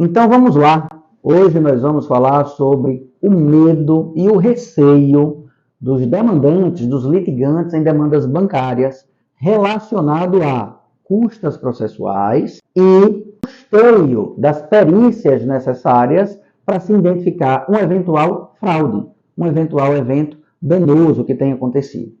Então vamos lá. Hoje nós vamos falar sobre o medo e o receio dos demandantes, dos litigantes em demandas bancárias relacionado a custas processuais e custeio das perícias necessárias para se identificar um eventual fraude, um eventual evento danoso que tenha acontecido.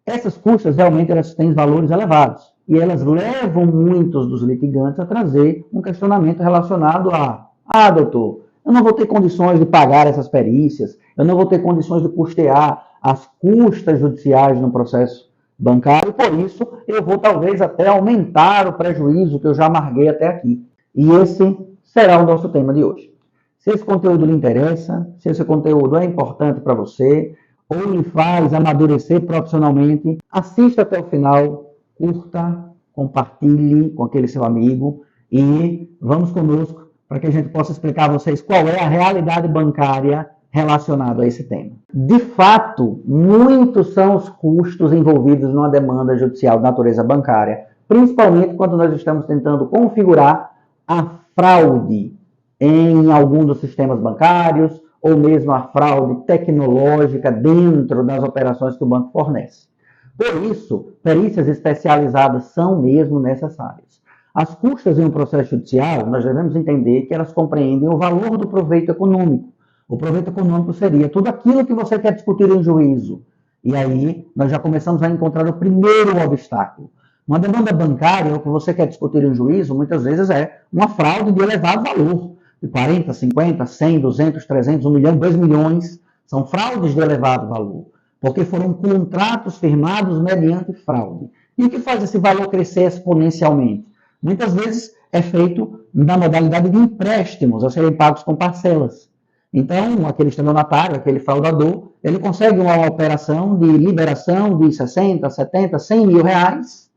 Essas custas realmente elas têm valores elevados e elas levam muitos dos litigantes a trazer um questionamento relacionado a, doutor, eu não vou ter condições de pagar essas perícias, eu não vou ter condições de custear as custas judiciais no processo bancário, por isso eu vou talvez até aumentar o prejuízo que eu já amarguei até aqui. E esse será o nosso tema de hoje. Se esse conteúdo lhe interessa, se esse conteúdo é importante para você, ou lhe faz amadurecer profissionalmente, assista até o final, curta, compartilhe com aquele seu amigo e vamos conosco para que a gente possa explicar a vocês qual é a realidade bancária relacionada a esse tema. De fato, muitos são os custos envolvidos numa demanda judicial de natureza bancária, principalmente quando nós estamos tentando configurar a fraude em algum dos sistemas bancários, ou mesmo a fraude tecnológica dentro das operações que o banco fornece. Por isso, perícias especializadas são mesmo necessárias. As custas em um processo judicial, nós devemos entender que elas compreendem o valor do proveito econômico. O proveito econômico seria tudo aquilo que você quer discutir em juízo. E aí, nós já começamos a encontrar o primeiro obstáculo. Uma demanda bancária, o que você quer discutir em juízo, muitas vezes é uma fraude de elevado valor. De 40, 50, 100, 200, 300, 1 milhão, 2 milhões, são fraudes de elevado valor, porque foram contratos firmados mediante fraude. E o que faz esse valor crescer exponencialmente? Muitas vezes é feito na modalidade de empréstimos, a serem pagos com parcelas. Então, aquele estelionatário, aquele fraudador, ele consegue uma operação de liberação de 60, 70, 100 mil reais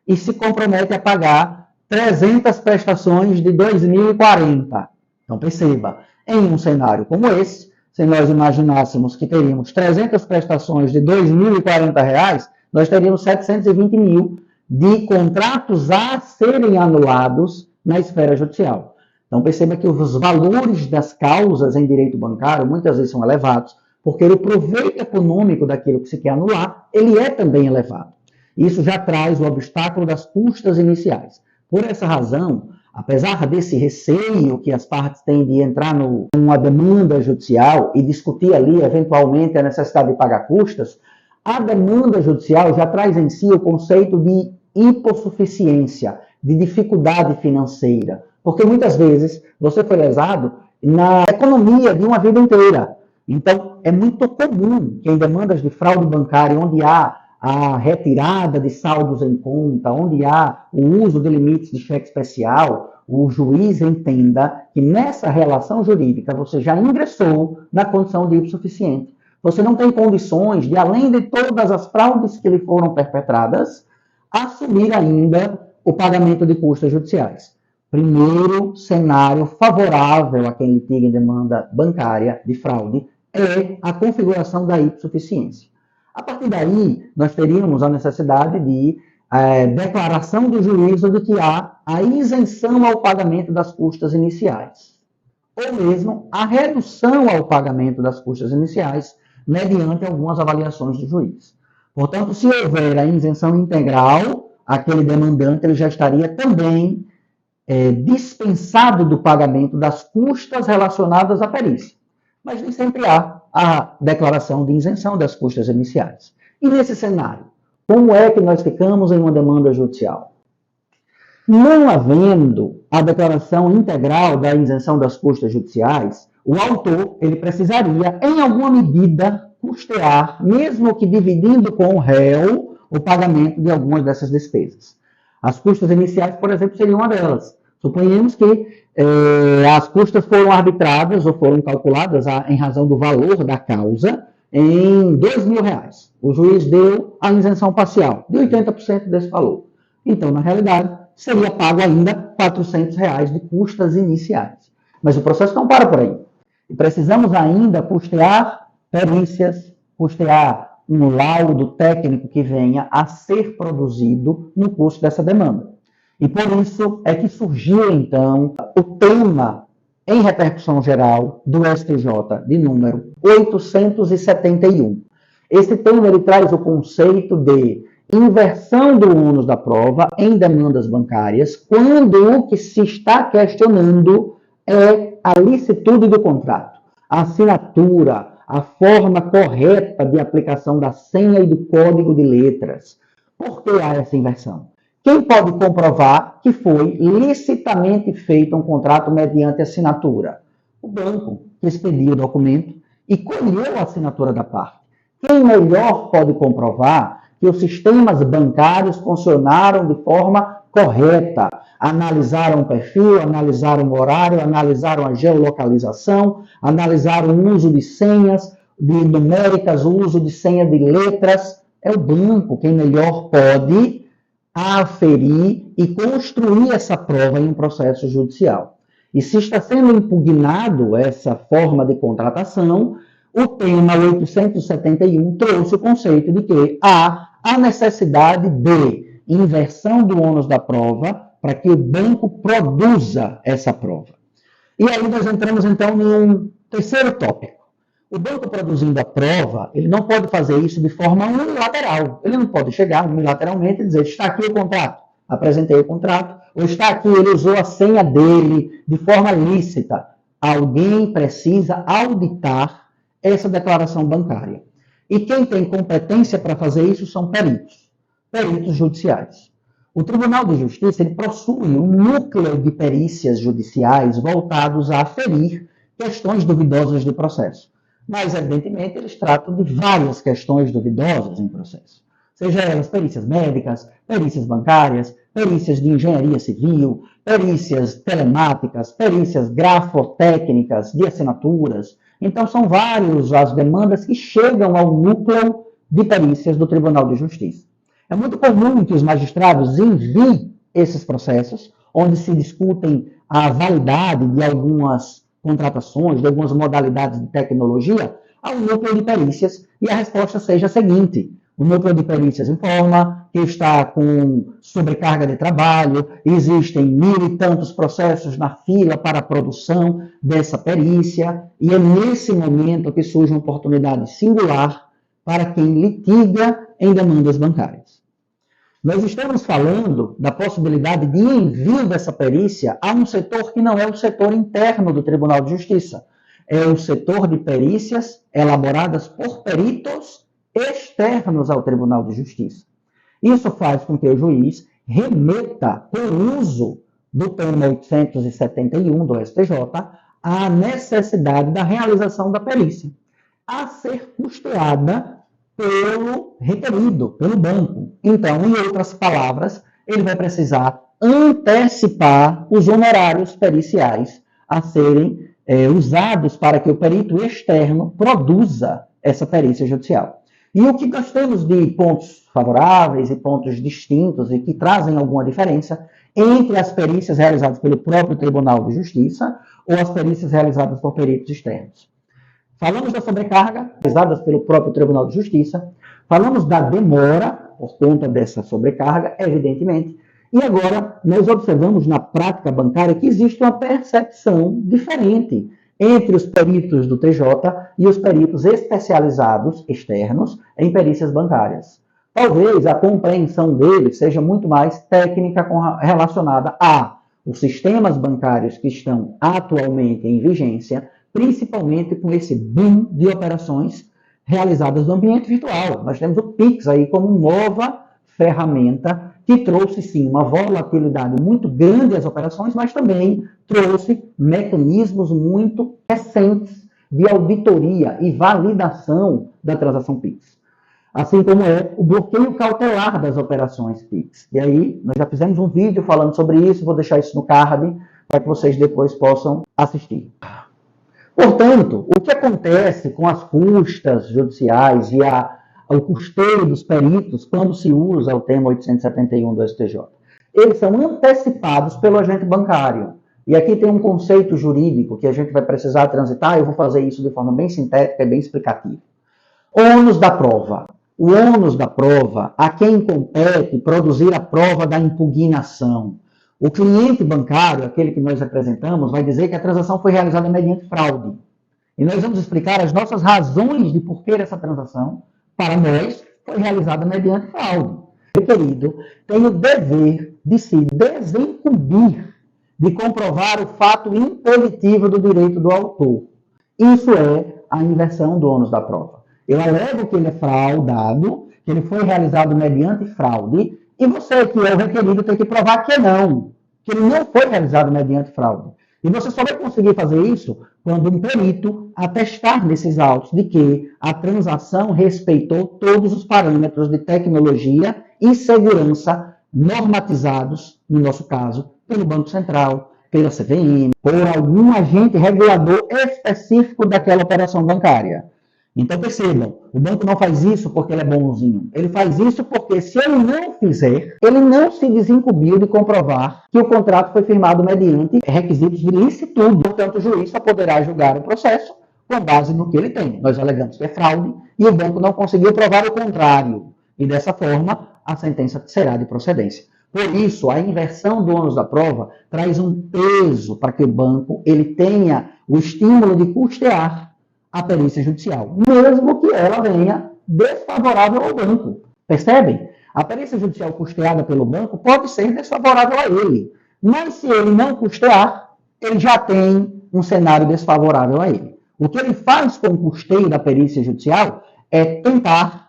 e se compromete a pagar 300 prestações de 2040. Então, perceba, em um cenário como esse, se nós imaginássemos que teríamos 300 prestações de R$ 2.040, nós teríamos 720 mil de contratos a serem anulados na esfera judicial. Então, perceba que os valores das causas em direito bancário muitas vezes são elevados, porque o proveito econômico daquilo que se quer anular, ele é também elevado. Isso já traz o obstáculo das custas iniciais. Por essa razão, apesar desse receio que as partes têm de entrar numa demanda judicial e discutir ali, eventualmente, a necessidade de pagar custas, a demanda judicial já traz em si o conceito de hipossuficiência, de dificuldade financeira. Porque muitas vezes você foi lesado na economia de uma vida inteira. Então, é muito comum que em demandas de fraude bancária, onde há a retirada de saldos em conta, onde há o uso de limites de cheque especial, o juiz entenda que nessa relação jurídica você já ingressou na condição de hipossuficiente. Você não tem condições de, além de todas as fraudes que lhe foram perpetradas, assumir ainda o pagamento de custas judiciais. Primeiro cenário favorável a quem litiga em demanda bancária de fraude é a configuração da hipossuficiência. A partir daí, nós teríamos a necessidade de declaração do juízo de que há a isenção ao pagamento das custas iniciais, ou mesmo a redução ao pagamento das custas iniciais, mediante algumas avaliações do juiz. Portanto, se houver a isenção integral, aquele demandante ele já estaria também dispensado do pagamento das custas relacionadas à perícia. Mas nem sempre há a declaração de isenção das custas iniciais. E nesse cenário, como é que nós ficamos em uma demanda judicial? Não havendo a declaração integral da isenção das custas judiciais, o autor ele precisaria, em alguma medida, custear, mesmo que dividindo com o réu, o pagamento de algumas dessas despesas. As custas iniciais, por exemplo, seriam uma delas. Suponhamos que as custas foram arbitradas ou foram calculadas em razão do valor da causa em R$ 2.000. O juiz deu a isenção parcial de 80% desse valor. Então, na realidade, seria pago ainda R$ 400 de custas iniciais. Mas o processo não para por aí. E precisamos ainda custear perícias, custear um laudo técnico que venha a ser produzido no curso dessa demanda. E por isso é que surgiu, então, o tema em repercussão geral do STJ de número 871. Esse tema ele traz o conceito de inversão do ônus da prova em demandas bancárias, quando o que se está questionando é a licitude do contrato, a assinatura, a forma correta de aplicação da senha e do código de letras. Por que há essa inversão? Quem pode comprovar que foi licitamente feito um contrato mediante assinatura? O banco, que expediu o documento e colheu a assinatura da parte. Quem melhor pode comprovar que os sistemas bancários funcionaram de forma correta? Analisaram o perfil, analisaram o horário, analisaram a geolocalização, analisaram o uso de senhas de numéricas, o uso de senha de letras. É o banco quem melhor pode aferir e construir essa prova em um processo judicial. E se está sendo impugnado essa forma de contratação, o tema 871 trouxe o conceito de que há a necessidade de inversão do ônus da prova para que o banco produza essa prova. E aí nós entramos então num terceiro tópico. O banco produzindo a prova, ele não pode fazer isso de forma unilateral. Ele não pode chegar unilateralmente e dizer, está aqui o contrato, apresentei o contrato, ou está aqui, ele usou a senha dele de forma lícita. Alguém precisa auditar essa declaração bancária. E quem tem competência para fazer isso são peritos judiciais. O Tribunal de Justiça ele possui um núcleo de perícias judiciais voltados a aferir questões duvidosas de processo. Mas, evidentemente, eles tratam de várias questões duvidosas em processo. Seja elas perícias médicas, perícias bancárias, perícias de engenharia civil, perícias telemáticas, perícias grafotécnicas, de assinaturas. Então, são várias as demandas que chegam ao núcleo de perícias do Tribunal de Justiça. É muito comum que os magistrados enviem esses processos, onde se discutem a validade de algumas contratações, de algumas modalidades de tecnologia, ao núcleo de perícias, e a resposta seja a seguinte: o núcleo de perícias informa que está com sobrecarga de trabalho, existem 1.000 e tantos processos na fila para a produção dessa perícia, e é nesse momento que surge uma oportunidade singular para quem litiga em demandas bancárias. Nós estamos falando da possibilidade de envio dessa perícia a um setor que não é o setor interno do Tribunal de Justiça. É o setor de perícias elaboradas por peritos externos ao Tribunal de Justiça. Isso faz com que o juiz remeta, por uso do tema 871 do STJ, a necessidade da realização da perícia, a ser custeada pelo requerido, pelo banco. Então, em outras palavras, ele vai precisar antecipar os honorários periciais a serem usados para que o perito externo produza essa perícia judicial. E o que nós temos de pontos favoráveis e pontos distintos e que trazem alguma diferença entre as perícias realizadas pelo próprio Tribunal de Justiça ou as perícias realizadas por peritos externos. Falamos da sobrecarga, realizadas pelo próprio Tribunal de Justiça. Falamos da demora, por conta dessa sobrecarga, evidentemente. E agora, nós observamos na prática bancária que existe uma percepção diferente entre os peritos do TJ e os peritos especializados externos em perícias bancárias. Talvez a compreensão deles seja muito mais técnica relacionada a os sistemas bancários que estão atualmente em vigência, principalmente com esse boom de operações realizadas no ambiente virtual. Nós temos o Pix aí como nova ferramenta que trouxe, sim, uma volatilidade muito grande às operações, mas também trouxe mecanismos muito recentes de auditoria e validação da transação Pix. Assim como é o bloqueio cautelar das operações Pix. E aí, nós já fizemos um vídeo falando sobre isso, vou deixar isso no card para que vocês depois possam assistir. Portanto, o que acontece com as custas judiciais e o custeio dos peritos quando se usa o tema 871 do STJ? Eles são antecipados pelo agente bancário. E aqui tem um conceito jurídico que a gente vai precisar transitar, eu vou fazer isso de forma bem sintética e bem explicativa. Ônus da prova. O ônus da prova, a quem compete produzir a prova da impugnação. O cliente bancário, aquele que nós representamos, vai dizer que a transação foi realizada mediante fraude. E nós vamos explicar as nossas razões de por que essa transação, para nós, foi realizada mediante fraude. O requerido tem o dever de se desincumbir de comprovar o fato impositivo do direito do autor. Isso é a inversão do ônus da prova. Eu alego que ele é fraudado, que ele foi realizado mediante fraude, e você, que é o requerido, tem que provar que não, que ele não foi realizado mediante fraude. E você só vai conseguir fazer isso quando um perito atestar nesses autos de que a transação respeitou todos os parâmetros de tecnologia e segurança normatizados, no nosso caso, pelo Banco Central, pela CVM, por algum agente regulador específico daquela operação bancária. Então, percebam, o banco não faz isso porque ele é bonzinho. Ele faz isso porque, se ele não fizer, ele não se desincumbiu de comprovar que o contrato foi firmado mediante requisitos de licitude. Portanto, o juiz só poderá julgar o processo com base no que ele tem. Nós alegamos que é fraude e o banco não conseguiu provar o contrário. E, dessa forma, a sentença será de procedência. Por isso, a inversão do ônus da prova traz um peso para que o banco ele tenha o estímulo de custear a perícia judicial, mesmo que ela venha desfavorável ao banco. Percebem? A perícia judicial custeada pelo banco pode ser desfavorável a ele, mas se ele não custear, ele já tem um cenário desfavorável a ele. O que ele faz com o custeio da perícia judicial é tentar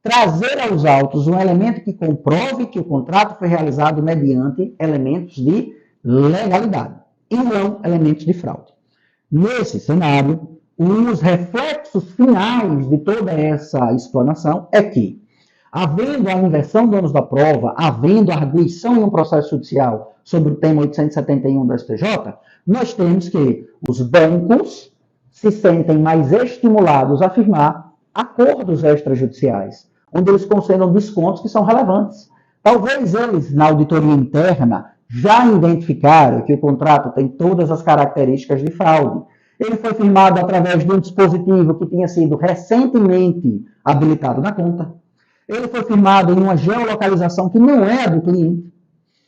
trazer aos autos um elemento que comprove que o contrato foi realizado mediante elementos de legalidade e não elementos de fraude. Nesse cenário, os reflexos finais de toda essa explanação é que, havendo a inversão do ônus da prova, havendo a arguição em um processo judicial sobre o tema 871 do STJ, nós temos que os bancos se sentem mais estimulados a firmar acordos extrajudiciais, onde eles concedam descontos que são relevantes. Talvez eles, na auditoria interna, já identificaram que o contrato tem todas as características de fraude. Ele foi firmado através de um dispositivo que tinha sido recentemente habilitado na conta. Ele foi firmado em uma geolocalização que não é a do cliente.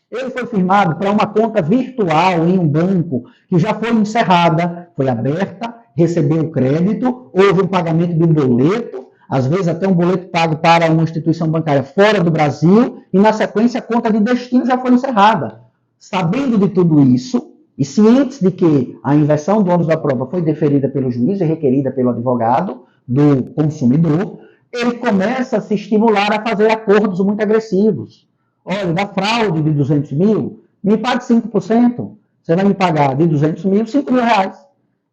Ele foi firmado para uma conta virtual em um banco que já foi encerrada, foi aberta, recebeu crédito, houve um pagamento de um boleto, às vezes até um boleto pago para uma instituição bancária fora do Brasil, e na sequência a conta de destino já foi encerrada. Sabendo de tudo isso, e cientes de que a inversão do ônus da prova foi deferida pelo juiz e requerida pelo advogado do consumidor, ele começa a se estimular a fazer acordos muito agressivos. Olha, da fraude de 200 mil, me pague 5%. Você vai me pagar de 200 mil, 5 mil reais.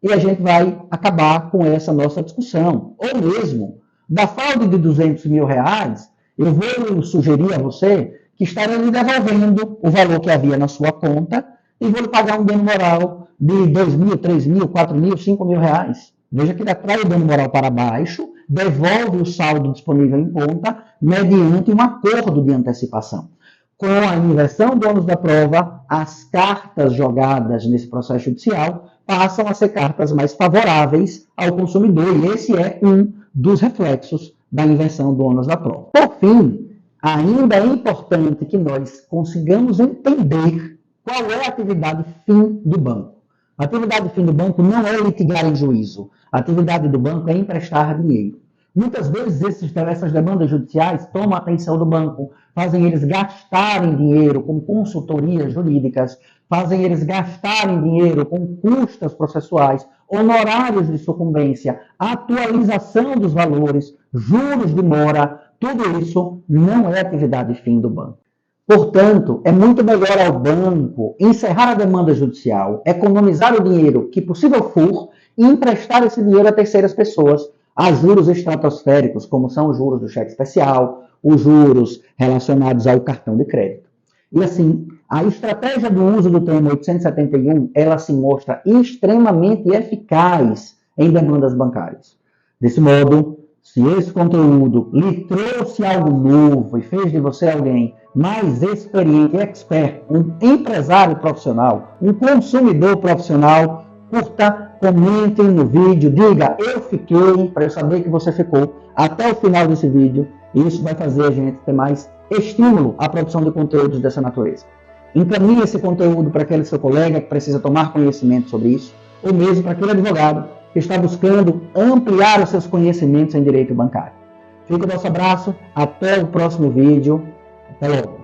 E a gente vai acabar com essa nossa discussão. Ou mesmo, da fraude de 200 mil reais, eu vou sugerir a você que estarei lhe devolvendo o valor que havia na sua conta e vou lhe pagar um dano moral de 2 mil, 3 mil, 4 mil, 5 mil reais. Veja que ele atrai o dano moral para baixo, devolve o saldo disponível em conta mediante um acordo de antecipação. Com a inversão do ônus da prova, as cartas jogadas nesse processo judicial passam a ser cartas mais favoráveis ao consumidor, e esse é um dos reflexos da inversão do ônus da prova. Por fim, ainda é importante que nós consigamos entender qual é a atividade fim do banco. A atividade fim do banco não é litigar em juízo. A atividade do banco é emprestar dinheiro. Muitas vezes essas demandas judiciais tomam a atenção do banco, fazem eles gastarem dinheiro com consultorias jurídicas, fazem eles gastarem dinheiro com custas processuais, honorários de sucumbência, atualização dos valores, juros de mora. Tudo isso não é atividade fim do banco. Portanto, é muito melhor ao banco encerrar a demanda judicial, economizar o dinheiro que possível for e emprestar esse dinheiro a terceiras pessoas a juros estratosféricos, como são os juros do cheque especial, os juros relacionados ao cartão de crédito. E assim, a estratégia do uso do tema 871, ela se mostra extremamente eficaz em demandas bancárias. Desse modo, se esse conteúdo lhe trouxe algo novo e fez de você alguém mais experiente, expert, um empresário profissional, um consumidor profissional, curta, comente no vídeo, diga eu fiquei, para eu saber que você ficou até o final desse vídeo, e isso vai fazer a gente ter mais estímulo à produção de conteúdos dessa natureza. encaminhe esse conteúdo para aquele seu colega que precisa tomar conhecimento sobre isso, ou mesmo para aquele advogado que está buscando ampliar os seus conhecimentos em direito bancário. Fica o nosso abraço, até o próximo vídeo, até logo.